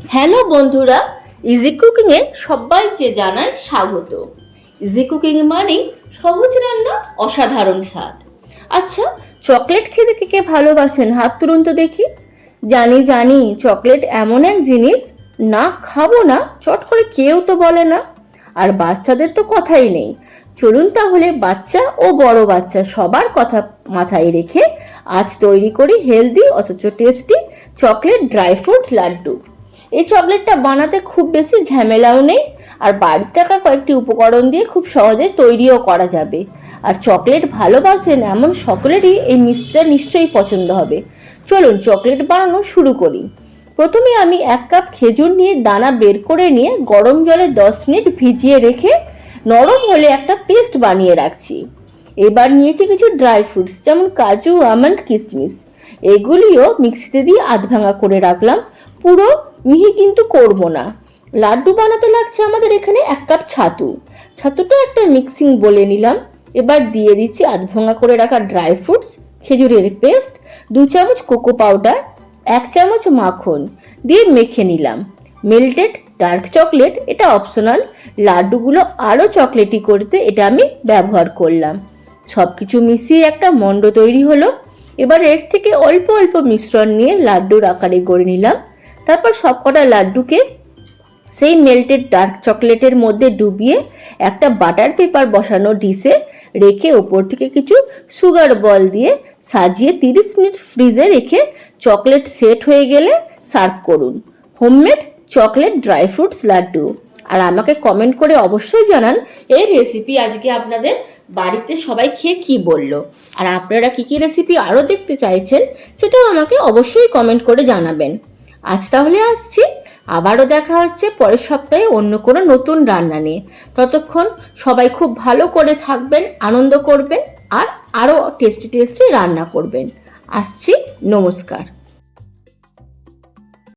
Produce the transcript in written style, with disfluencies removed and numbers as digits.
Hello বন্ধুরা, easy কুকিংয়ে সবাইকে জানাই স্বাগত। ইজি কুকিং মানেই সহজ রান্না, অসাধারণ স্বাদ। আচ্ছা, চকলেট খেতে কে কে ভালোবাসেন? হাত তুলুন তো দেখি। জানি চকলেট এমন এক জিনিস, না খাবো না চট করে কেউ তো বলে না। আর বাচ্চাদের তো কথাই নেই। চলুন তাহলে বাচ্চা ও বড় বাচ্চা সবার কথা মাথায় রেখে আজ তৈরি করি হেলদি অথচ tasty chocolate dry fruit laddu. এই চকলেটটা বানাতে খুব বেশি ঝামেলাও নেই, আর বাড়িতে থাকা কয়েকটি উপকরণ দিয়ে খুব সহজে তৈরিও করা যাবে। আর চকলেট ভালোবাসেন এমন সকলেরই এই মিষ্টিটা নিশ্চয়ই পছন্দ হবে। চলুন চকলেট বানানো শুরু করি। প্রথমে আমি 1 কাপ খেজুর নিয়ে দানা বের করে নিয়ে গরম জলে 10 মিনিট ভিজিয়ে রেখে নরম হলে একটা পেস্ট বানিয়ে রাখছি। এবার নিয়েছি কিছু ড্রাই ফ্রুটস, যেমন কাজু, আমন্ড, কিশমিশ। এগুলিও মিক্সিতে দিয়ে আধ ভাঙা করে রাখলাম। পুরো মিহি কিন্তু করব না। লাড্ডু বানাতে লাগছে আমাদের এখানে 1 কাপ ছাতু। ছাতুটা একটা মিক্সিং বলে নিলাম। এবার দিয়ে দিচ্ছি আধ ভাঙা করে রাখা ড্রাই ফ্রুটস, খেজুরের পেস্ট, 2 চামচ কোকো পাউডার, 1 চামচ মাখন দিয়ে মেখে নিলাম। মেল্টেড ডার্ক চকলেট, এটা অপশনাল। লাড্ডুগুলো আরও চকলেটি করতে এটা আমি ব্যবহার করলাম। সব কিছু মিশিয়ে একটা মণ্ড তৈরি হলো। এবার এর থেকে অল্প অল্প মিশ্রণ নিয়ে লাড্ডুর আকারে গড়ে নিলাম। তারপর সবকটা লাড্ডুকে সেই মেল্টেড ডার্ক চকলেটের মধ্যে ডুবিয়ে একটা বাটার পেপার বসানো ডিশে রেখে ওপর থেকে কিছু সুগার বল দিয়ে সাজিয়ে 30 মিনিট ফ্রিজে রেখে চকলেট সেট হয়ে গেলে সার্ভ করুন। Homemade chocolate dry fruits laddu. আর আমাকে কমেন্ট করে অবশ্যই জানান এই রেসিপি আজকে আপনাদের বাড়িতে সবাই খেয়ে কি বললো। আর আপনারা কি রেসিপি আরও দেখতে চাইছেন সেটাও আমাকে অবশ্যই কমেন্ট করে জানাবেন। আজ তাহলে আসছি, আবারও দেখা হচ্ছে পরের সপ্তাহে অন্য কোনো নতুন রান্না নিয়ে। ততক্ষণ সবাই খুব ভালো করে থাকবেন, আনন্দ করবেন আর আরও টেস্টি রান্না করবেন। আসছি, নমস্কার।